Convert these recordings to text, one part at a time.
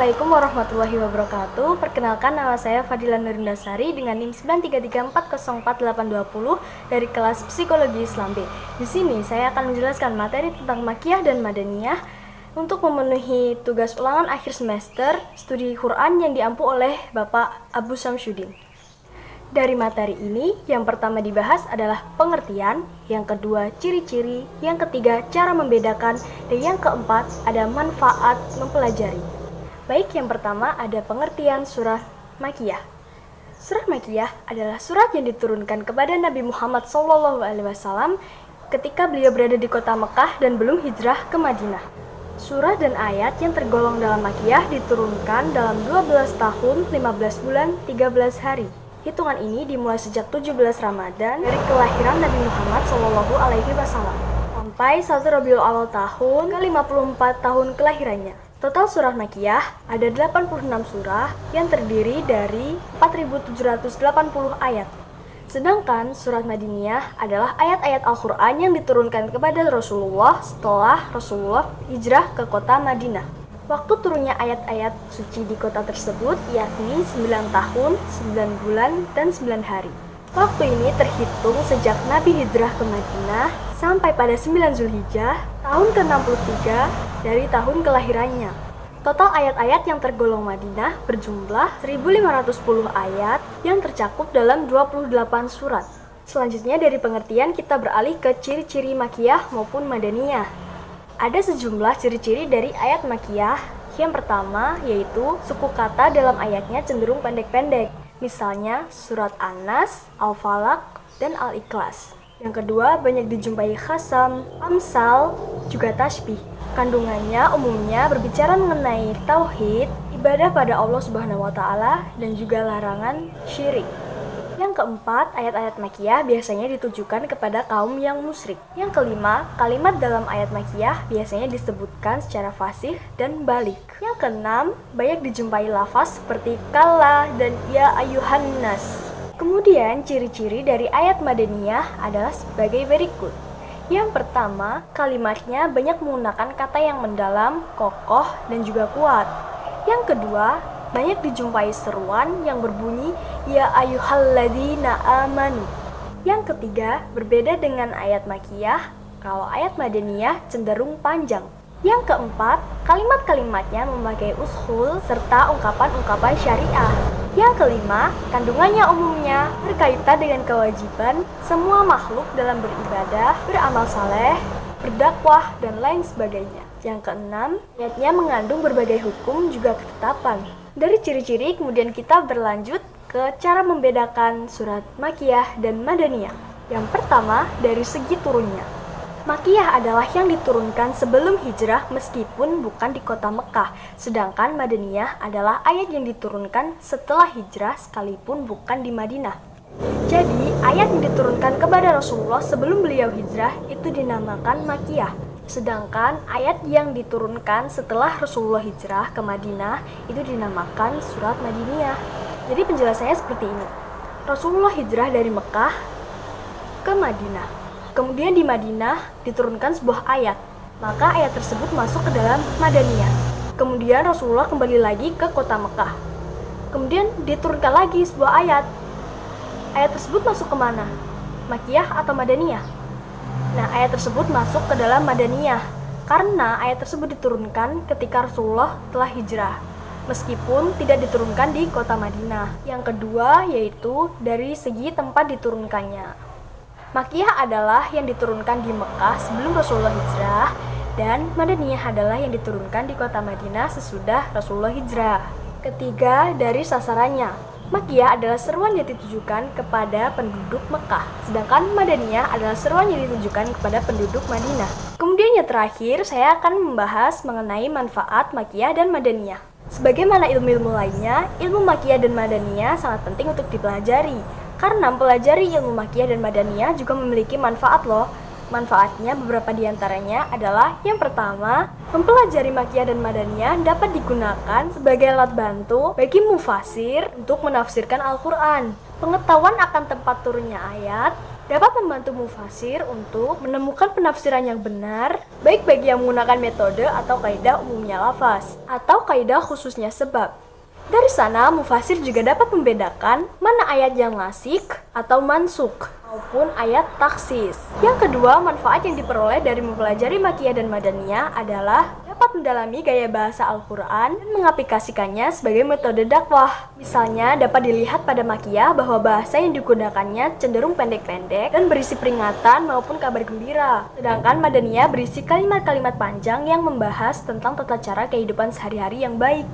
Assalamualaikum warahmatullahi wabarakatuh. Perkenalkan, nama saya Fadila Nurindasari dengan NIM 933404820 dari kelas Psikologi Islam B. Di sini saya akan menjelaskan materi tentang Makiyah dan Madaniyah untuk memenuhi tugas ulangan akhir semester studi Quran yang diampu oleh Bapak Abu Samsyuddin. Dari materi ini, yang pertama dibahas adalah pengertian, yang kedua ciri-ciri, yang ketiga cara membedakan, dan yang keempat ada manfaat mempelajari. Baik, yang pertama ada pengertian surah Makiyah. Surah Makiyah adalah surat yang diturunkan kepada Nabi Muhammad SAW ketika beliau berada di kota Mekah dan belum hijrah ke Madinah. Surah dan ayat yang tergolong dalam Makiyah diturunkan dalam 12 tahun, 15 bulan, 13 hari. Hitungan ini dimulai sejak 17 Ramadan dari kelahiran Nabi Muhammad SAW sampai 1 Rabiul Awal tahun ke-54 tahun kelahirannya. Total surah Makiyah ada 86 surah yang terdiri dari 4.780 ayat. Sedangkan surat Madaniyah adalah ayat-ayat Al-Quran yang diturunkan kepada Rasulullah setelah Rasulullah hijrah ke kota Madinah. Waktu turunnya ayat-ayat suci di kota tersebut yakni 9 tahun, 9 bulan, dan 9 hari. Waktu ini terhitung sejak Nabi hijrah ke Madinah sampai pada 9 Zulhijjah, tahun ke-63 dari tahun kelahirannya. Total ayat-ayat yang tergolong Madinah berjumlah 1.510 ayat yang tercakup dalam 28 surat. Selanjutnya dari pengertian kita beralih ke ciri-ciri Makiyah maupun Madaniyah. Ada sejumlah ciri-ciri dari ayat Makiyah. Yang pertama yaitu suku kata dalam ayatnya cenderung pendek-pendek. Misalnya surat An-Nas, Al-Falaq, dan Al-Ikhlas. Yang kedua banyak dijumpai khasam, amsal, juga tasbih. Kandungannya umumnya berbicara mengenai tauhid, ibadah pada Allah Subhanahu wa taala, dan juga larangan syirik. Yang keempat, ayat-ayat Makiyah biasanya ditujukan kepada kaum yang musyrik. Yang kelima, kalimat dalam ayat Makiyah biasanya disebutkan secara fasih dan balik. Yang keenam, banyak dijumpai lafaz seperti kalla dan ya ayuhan nas. Kemudian, ciri-ciri dari ayat Madaniyah adalah sebagai berikut. Yang pertama, kalimatnya banyak menggunakan kata yang mendalam, kokoh, dan juga kuat. Yang kedua, banyak dijumpai seruan yang berbunyi ya ayyuhalladzina amanu. Yang ketiga, berbeda dengan ayat Makiyah, kalau ayat Madaniyah cenderung panjang. Yang keempat, kalimat-kalimatnya memakai ushul serta ungkapan-ungkapan syariah. Yang kelima, kandungannya umumnya berkaitan dengan kewajiban semua makhluk dalam beribadah, beramal saleh, berdakwah, dan lain sebagainya. Yang keenam, ayatnya mengandung berbagai hukum juga ketetapan. Dari ciri-ciri kemudian kita berlanjut ke cara membedakan surat Makiyah dan Madaniyah. Yang pertama, dari segi turunnya. Makiyah adalah yang diturunkan sebelum hijrah meskipun bukan di kota Mekah, sedangkan Madaniyah adalah ayat yang diturunkan setelah hijrah sekalipun bukan di Madinah. Jadi, ayat yang diturunkan kepada Rasulullah sebelum beliau hijrah itu dinamakan Makiyah. Sedangkan ayat yang diturunkan setelah Rasulullah hijrah ke Madinah itu dinamakan surat Madaniyah. Jadi penjelasannya seperti ini. Rasulullah hijrah dari Mekah ke Madinah. Kemudian di Madinah diturunkan sebuah ayat. Maka ayat tersebut masuk ke dalam Madaniyah. Kemudian Rasulullah kembali lagi ke kota Mekah. Kemudian diturunkan lagi sebuah ayat. Ayat tersebut masuk ke mana? Makiyah atau Madaniyah? Nah, ayat tersebut masuk ke dalam Madaniyah karena ayat tersebut diturunkan ketika Rasulullah telah hijrah, meskipun tidak diturunkan di kota Madinah. Yang kedua yaitu dari segi tempat diturunkannya. Makiyah adalah yang diturunkan di Mekah sebelum Rasulullah hijrah, dan Madaniyah adalah yang diturunkan di kota Madinah sesudah Rasulullah hijrah. Ketiga, dari sasarannya. Makiyah adalah seruan yang ditujukan kepada penduduk Mekah, sedangkan Madaniyah adalah seruan yang ditujukan kepada penduduk Madinah. Kemudian yang terakhir, saya akan membahas mengenai manfaat Makiyah dan Madaniyah. Sebagaimana ilmu-ilmu lainnya, ilmu Makiyah dan Madaniyah sangat penting untuk dipelajari, karena mempelajari ilmu Makiyah dan Madaniyah juga memiliki manfaat loh. Manfaatnya beberapa diantaranya adalah yang pertama, mempelajari Makiyah dan Madaniyah dapat digunakan sebagai alat bantu bagi mufasir untuk menafsirkan Al-Quran. Pengetahuan akan tempat turunnya ayat, dapat membantu mufasir untuk menemukan penafsiran yang benar, baik bagi yang menggunakan metode atau kaidah umumnya lafaz, atau kaidah khususnya sebab. Dari sana, mufasir juga dapat membedakan mana ayat yang nasik atau mansuk, maupun ayat taksis. Yang kedua, manfaat yang diperoleh dari mempelajari Makiyah dan Madaniyah adalah dapat mendalami gaya bahasa Al-Quran dan mengaplikasikannya sebagai metode dakwah. Misalnya, dapat dilihat pada Makiyah bahwa bahasa yang digunakannya cenderung pendek-pendek dan berisi peringatan maupun kabar gembira. Sedangkan Madaniyah berisi kalimat-kalimat panjang yang membahas tentang tata cara kehidupan sehari-hari yang baik.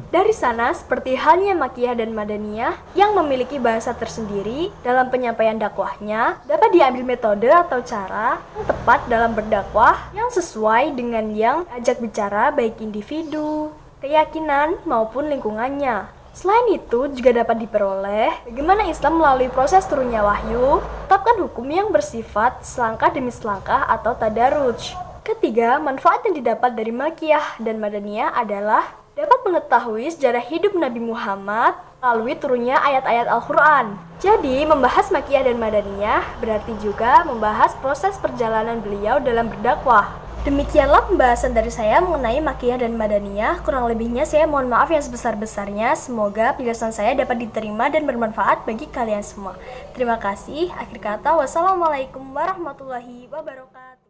Dari sana, seperti halnya Makiyah dan Madaniyah yang memiliki bahasa tersendiri dalam penyampaian dakwahnya, dapat diambil metode atau cara yang tepat dalam berdakwah yang sesuai dengan yang ajak bicara baik individu, keyakinan, maupun lingkungannya. Selain itu, juga dapat diperoleh bagaimana Islam melalui proses turunnya wahyu, tetapkan hukum yang bersifat selangkah demi selangkah atau tadaruj. Ketiga, manfaat yang didapat dari Makiyah dan Madaniyah adalah dapat mengetahui sejarah hidup Nabi Muhammad melalui turunnya ayat-ayat Al-Quran. Jadi, membahas Makiyah dan Madaniyah berarti juga membahas proses perjalanan beliau dalam berdakwah. Demikianlah pembahasan dari saya mengenai Makiyah dan Madaniyah. Kurang lebihnya saya mohon maaf yang sebesar-besarnya. Semoga penjelasan saya dapat diterima dan bermanfaat bagi kalian semua. Terima kasih. Akhir kata, wassalamualaikum warahmatullahi wabarakatuh.